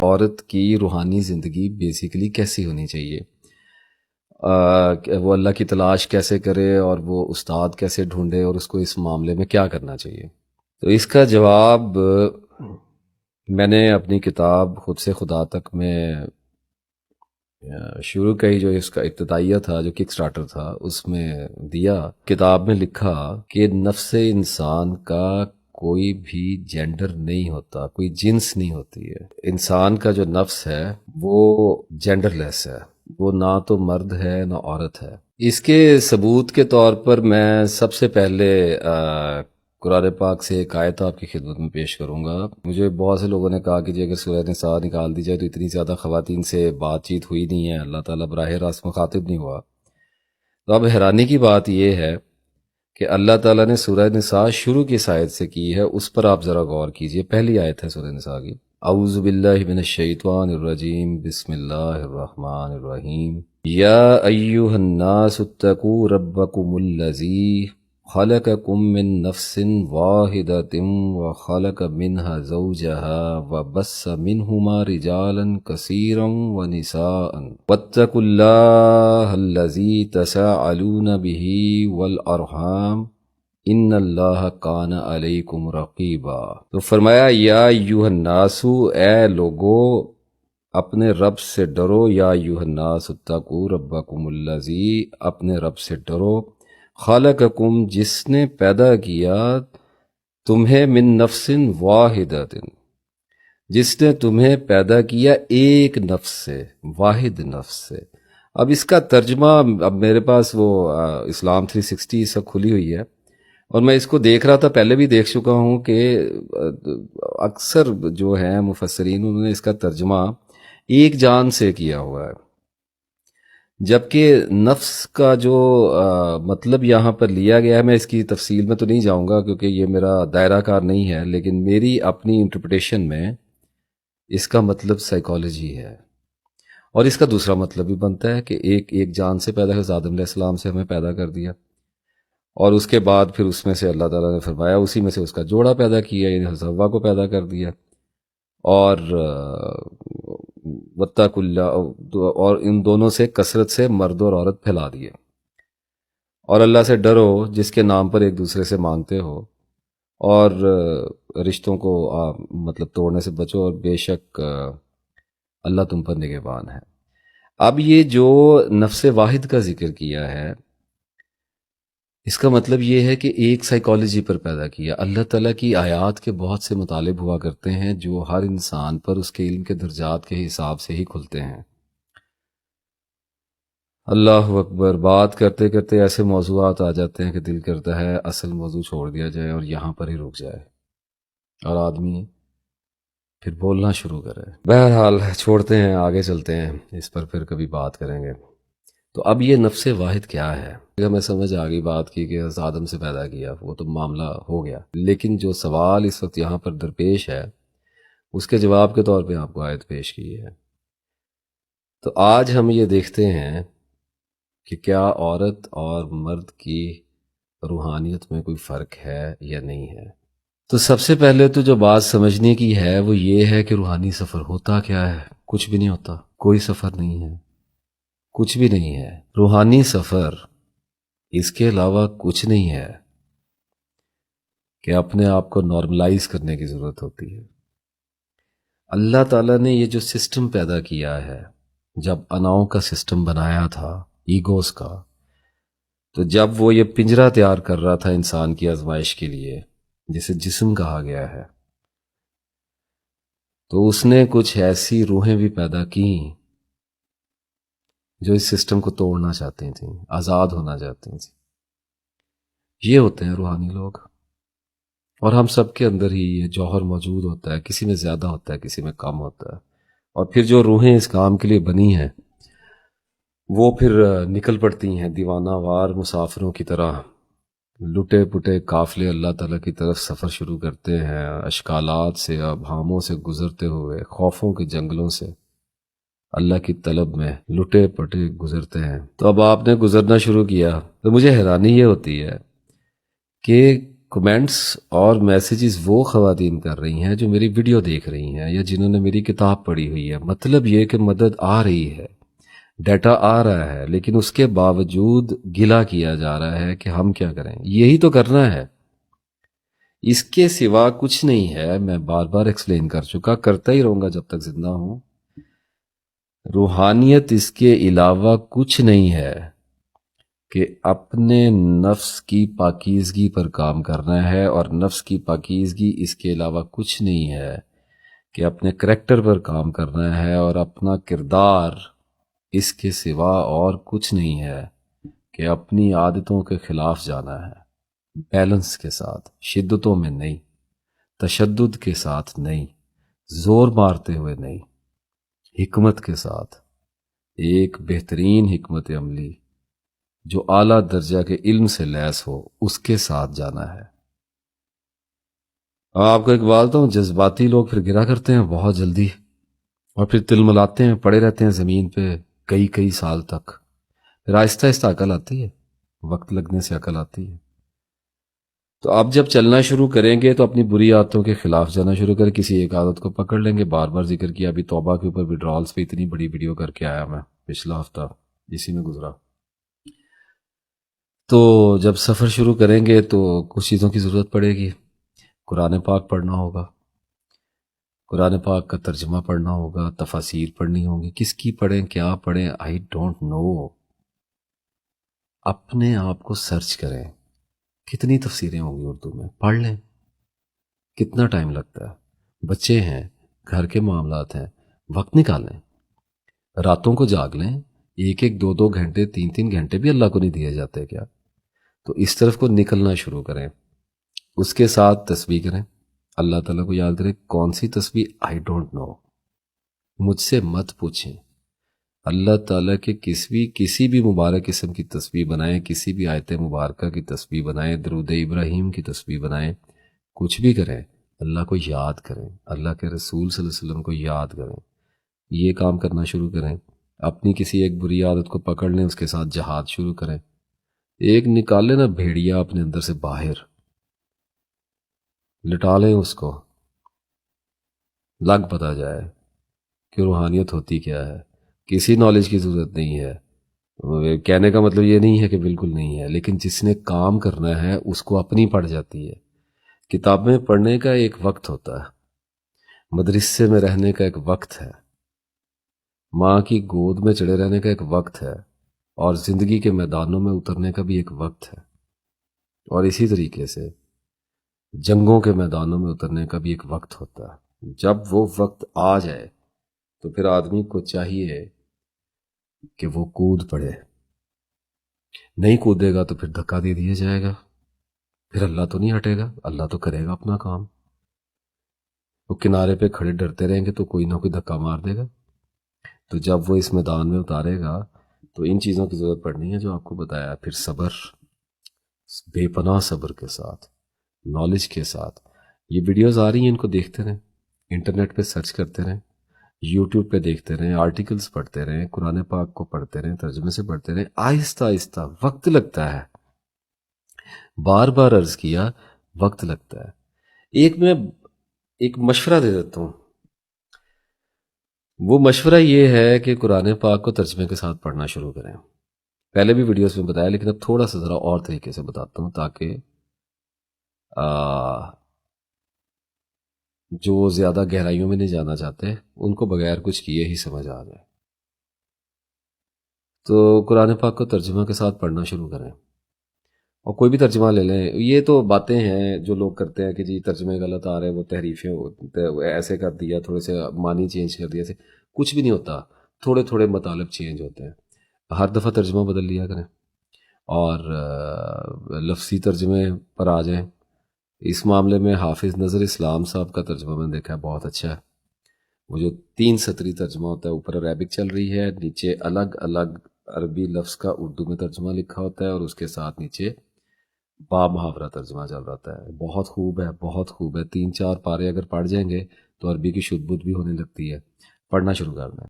عورت کی روحانی زندگی بیسیکلی کیسی ہونی چاہیے، وہ اللہ کی تلاش کیسے کرے اور وہ استاد کیسے ڈھونڈے اور اس کو اس معاملے میں کیا کرنا چاہیے۔ تو اس کا جواب میں نے اپنی کتاب خود سے خدا تک میں شروع کا ہی جو اس کا ابتدائیہ تھا، جو کک سٹارٹر تھا، اس میں دیا۔ کتاب میں لکھا کہ نفس انسان کا کوئی بھی جینڈر نہیں ہوتا، کوئی جنس نہیں ہوتی ہے۔ انسان کا جو نفس ہے وہ جینڈر لیس ہے، وہ نہ تو مرد ہے نہ عورت ہے۔ اس کے ثبوت کے طور پر میں سب سے پہلے قرآن پاک سے ایک آیت آپ کی خدمت میں پیش کروں گا۔ مجھے بہت سے لوگوں نے کہا کہ جی اگر سورہ نساء نکال دی جائے تو اتنی زیادہ خواتین سے بات چیت ہوئی نہیں ہے، اللہ تعالیٰ براہ راست مخاطب نہیں ہوا۔ تو اب حیرانی کی بات یہ ہے کہ اللہ تعالیٰ نے سورہ نساء شروع کی آیت سے کی ہے، اس پر آپ ذرا غور کیجئے۔ پہلی آیت ہے سورہ نساء کی، اعوذ باللہ من الشیطان الرجیم، بسم اللہ الرحمن الرحیم، یا ایہا الناس اتقوا ربکم الذی خلقکم من نفس واحدۃ وخلق منها زوجها وبث منہما رجالا کثیرا ونساء واتقوا اللہ الذی تساءلون به والارحام ان اللہ کان علیکم رقیبا۔ تو فرمایا یا ایھا الناس، اے لوگو اپنے رب سے ڈرو، یا ایھا الناس اتقوا ربکم الذی، اپنے رب سے ڈرو، خالقکم، جس نے پیدا کیا تمہیں، من نفس واحدۃ، جس نے تمہیں پیدا کیا ایک نفس سے، واحد نفس سے۔ اب اس کا ترجمہ، اب میرے پاس وہ اسلام 360 سب کھلی ہوئی ہے اور میں اس کو دیکھ رہا تھا، پہلے بھی دیکھ چکا ہوں کہ اکثر جو ہیں مفسرین انہوں نے اس کا ترجمہ ایک جان سے کیا ہوا ہے، جبکہ نفس کا جو مطلب یہاں پر لیا گیا ہے، میں اس کی تفصیل میں تو نہیں جاؤں گا کیونکہ یہ میرا دائرہ کار نہیں ہے، لیکن میری اپنی انٹرپریٹیشن میں اس کا مطلب سائیکالوجی ہے، اور اس کا دوسرا مطلب بھی بنتا ہے کہ ایک جان سے پیدا ہے، آدم علیہ السلام سے ہمیں پیدا کر دیا، اور اس کے بعد پھر اس میں سے اللہ تعالیٰ نے فرمایا اسی میں سے اس کا جوڑا پیدا کیا، یعنی حضرت حوا کو پیدا کر دیا، اور واتقوا اللہ، اور ان دونوں سے کثرت سے مرد اور عورت پھیلا دیے، اور اللہ سے ڈرو جس کے نام پر ایک دوسرے سے مانگتے ہو، اور رشتوں کو مطلب توڑنے سے بچو، اور بے شک اللہ تم پر نگہبان ہے۔ اب یہ جو نفس واحد کا ذکر کیا ہے، اس کا مطلب یہ ہے کہ ایک سائیکالوجی پر پیدا کیا۔ اللہ تعالیٰ کی آیات کے بہت سے مطالب ہوا کرتے ہیں جو ہر انسان پر اس کے علم کے درجات کے حساب سے ہی کھلتے ہیں۔ اللہ اکبر، بات کرتے کرتے ایسے موضوعات آ جاتے ہیں کہ دل کرتا ہے اصل موضوع چھوڑ دیا جائے اور یہاں پر ہی رک جائے اور آدمی پھر بولنا شروع کرے۔ بہرحال چھوڑتے ہیں، آگے چلتے ہیں، اس پر پھر کبھی بات کریں گے۔ تو اب یہ نفس واحد کیا ہے؟ ہمیں سمجھ آ گئی بات کی کہ حضرت آدم سے پیدا کیا، وہ تو معاملہ ہو گیا، لیکن جو سوال اس وقت یہاں پر درپیش ہے اس کے جواب کے طور پہ آپ کو آیت پیش کی ہے۔ تو آج ہم یہ دیکھتے ہیں کہ کیا عورت اور مرد کی روحانیت میں کوئی فرق ہے یا نہیں ہے۔ تو سب سے پہلے تو جو بات سمجھنے کی ہے وہ یہ ہے کہ روحانی سفر ہوتا کیا ہے؟ کچھ بھی نہیں ہوتا، کوئی سفر نہیں ہے، کچھ بھی نہیں ہے۔ روحانی سفر اس کے علاوہ کچھ نہیں ہے کہ اپنے آپ کو نارملائز کرنے کی ضرورت ہوتی ہے۔ اللہ تعالیٰ نے یہ جو سسٹم پیدا کیا ہے، جب اناؤں کا سسٹم بنایا تھا، ایگوز کا، تو جب وہ یہ پنجرہ تیار کر رہا تھا انسان کی آزمائش کے لیے جسے جسم کہا گیا ہے، تو اس نے کچھ ایسی روحیں بھی پیدا کیں جو اس سسٹم کو توڑنا چاہتی تھیں، آزاد ہونا چاہتی تھیں۔ یہ ہوتے ہیں روحانی لوگ، اور ہم سب کے اندر ہی یہ جوہر موجود ہوتا ہے، کسی میں زیادہ ہوتا ہے، کسی میں کم ہوتا ہے، اور پھر جو روحیں اس کام کے لیے بنی ہیں وہ پھر نکل پڑتی ہیں دیوانہ وار مسافروں کی طرح، لٹے پٹے قافلے اللہ تعالیٰ کی طرف سفر شروع کرتے ہیں، اشکالات سے، ابہاموں سے گزرتے ہوئے، خوفوں کے جنگلوں سے اللہ کی طلب میں لٹے پٹے گزرتے ہیں۔ تو اب آپ نے گزرنا شروع کیا تو مجھے حیرانی یہ ہوتی ہے کہ کمنٹس اور میسیجز وہ خواتین کر رہی ہیں جو میری ویڈیو دیکھ رہی ہیں یا جنہوں نے میری کتاب پڑھی ہوئی ہے. مطلب یہ کہ مدد آ رہی ہے، ڈیٹا آ رہا ہے، لیکن اس کے باوجود گلہ کیا جا رہا ہے کہ ہم کیا کریں. یہی تو کرنا ہے، اس کے سوا کچھ نہیں ہے. میں بار بار ایکسپلین کر چکا، کرتا ہی رہوں گا جب تک زندہ ہوں. روحانیت اس کے علاوہ کچھ نہیں ہے کہ اپنے نفس کی پاکیزگی پر کام کرنا ہے، اور نفس کی پاکیزگی اس کے علاوہ کچھ نہیں ہے کہ اپنے کریکٹر پر کام کرنا ہے، اور اپنا کردار اس کے سوا اور کچھ نہیں ہے کہ اپنی عادتوں کے خلاف جانا ہے. بیلنس کے ساتھ، شدتوں میں نہیں، تشدد کے ساتھ نہیں، زور مارتے ہوئے نہیں، حکمت کے ساتھ، ایک بہترین حکمت عملی جو اعلیٰ درجہ کے علم سے لیس ہو، اس کے ساتھ جانا ہے. آپ کو ایک بات بتاؤں، جذباتی لوگ پھر گرا کرتے ہیں بہت جلدی، اور پھر تل ملاتے ہیں، پڑے رہتے ہیں زمین پہ کئی سال تک. پھر آہستہ آہستہ عقل آتی ہے، وقت لگنے سے عقل آتی ہے. تو آپ جب چلنا شروع کریں گے تو اپنی بری عادتوں کے خلاف جانا شروع کریں. کسی ایک عادت کو پکڑ لیں گے. بار بار ذکر کیا، ابھی توبہ کے اوپر وڈرالز پہ اتنی بڑی ویڈیو کر کے آیا میں پچھلا ہفتہ، اسی میں گزرا. تو جب سفر شروع کریں گے تو کچھ چیزوں کی ضرورت پڑے گی. قرآن پاک پڑھنا ہوگا، قرآن پاک کا ترجمہ پڑھنا ہوگا، تفاسیر پڑھنی ہوگی. کس کی پڑھیں، کیا پڑھیں، آئی ڈونٹ نو. اپنے آپ کو سرچ کریں، کتنی تفسیریں ہوں گی اردو میں، پڑھ لیں. کتنا ٹائم لگتا ہے، بچے ہیں، گھر کے معاملات ہیں، وقت نکالیں، راتوں کو جاگ لیں. ایک دو گھنٹے، تین گھنٹے بھی اللہ کو نہیں دیے جاتے کیا؟ تو اس طرف کو نکلنا شروع کریں. اس کے ساتھ تسبیح کریں، اللہ تعالیٰ کو یاد کریں. کون سی تسبیح؟ آئی ڈونٹ نو، مجھ سے مت پوچھیں. اللہ تعالیٰ کے کسی بھی مبارک قسم کی تسبیح بنائیں، کسی بھی آیت مبارکہ کی تسبیح بنائیں، درود ابراہیم کی تسبیح بنائیں، کچھ بھی کریں، اللہ کو یاد کریں، اللہ کے رسول صلی اللہ علیہ وسلم کو یاد کریں. یہ کام کرنا شروع کریں. اپنی کسی ایک بری عادت کو پکڑ لیں، اس کے ساتھ جہاد شروع کریں. ایک نکال لیں نا بھیڑیا اپنے اندر سے باہر، لٹا لیں اس کو، لگ پتہ جائے کہ روحانیت ہوتی کیا ہے. کسی نالج کی ضرورت نہیں ہے. کہنے کا مطلب یہ نہیں ہے کہ بالکل نہیں ہے، لیکن جس نے کام کرنا ہے اس کو اپنی پڑ جاتی ہے. کتابیں پڑھنے کا ایک وقت ہوتا ہے، مدرسے میں رہنے کا ایک وقت ہے، ماں کی گود میں چڑے رہنے کا ایک وقت ہے، اور زندگی کے میدانوں میں اترنے کا بھی ایک وقت ہے. اور اسی طریقے سے جنگوں کے میدانوں میں اترنے کا بھی ایک وقت ہوتا ہے. جب وہ وقت آ جائے تو پھر آدمی کو چاہیے کہ وہ کود پڑے. نہیں کودے گا تو پھر دھکا دے دیا جائے گا، پھر اللہ تو نہیں ہٹے گا، اللہ تو کرے گا اپنا کام. وہ کنارے پہ کھڑے ڈرتے رہیں گے تو کوئی نہ کوئی دھکا مار دے گا. تو جب وہ اس میدان میں اتارے گا تو ان چیزوں کی ضرورت پڑنی ہے جو آپ کو بتایا. پھر صبر، بے پناہ صبر کے ساتھ، نالج کے ساتھ. یہ ویڈیوز آ رہی ہیں، ان کو دیکھتے رہیں، انٹرنیٹ پہ سرچ کرتے رہیں، یوٹیوب پہ دیکھتے رہیں، آرٹیکلز پڑھتے رہیں، قرآن پاک کو پڑھتے رہیں، ترجمے سے پڑھتے رہیں. آہستہ آہستہ وقت لگتا ہے، بار بار عرض کیا، وقت لگتا ہے. میں ایک مشورہ دے دیتا ہوں. وہ مشورہ یہ ہے کہ قرآن پاک کو ترجمے کے ساتھ پڑھنا شروع کریں. پہلے بھی ویڈیوز میں بتایا، لیکن اب تھوڑا سا ذرا اور طریقے سے بتاتا ہوں تاکہ جو زیادہ گہرائیوں میں نہیں جانا چاہتے ان کو بغیر کچھ کیے ہی سمجھ آ جائے. تو قرآن پاک کو ترجمہ کے ساتھ پڑھنا شروع کریں، اور کوئی بھی ترجمہ لے لیں. یہ تو باتیں ہیں جو لوگ کرتے ہیں کہ جی ترجمے غلط آ رہے ہیں، وہ تحریفیں ایسے کر دیا، تھوڑے سے معنی چینج کر دیا. کچھ بھی نہیں ہوتا، تھوڑے تھوڑے مطالب چینج ہوتے ہیں. ہر دفعہ ترجمہ بدل لیا کریں اور لفظی ترجمے پر آ جائیں. اس معاملے میں حافظ نظر اسلام صاحب کا ترجمہ میں نے دیکھا ہے، بہت اچھا ہے. وہ جو 3 سطری ترجمہ ہوتا ہے، اوپر عربک چل رہی ہے، نیچے الگ الگ عربی لفظ کا اردو میں ترجمہ لکھا ہوتا ہے، اور اس کے ساتھ نیچے با محاورہ ترجمہ چل رہتا ہے. بہت خوب ہے، بہت خوب ہے. 3-4 پارے اگر پڑھ جائیں گے تو عربی کی شد بدھ بھی ہونے لگتی ہے. پڑھنا شروع کرنا ہے.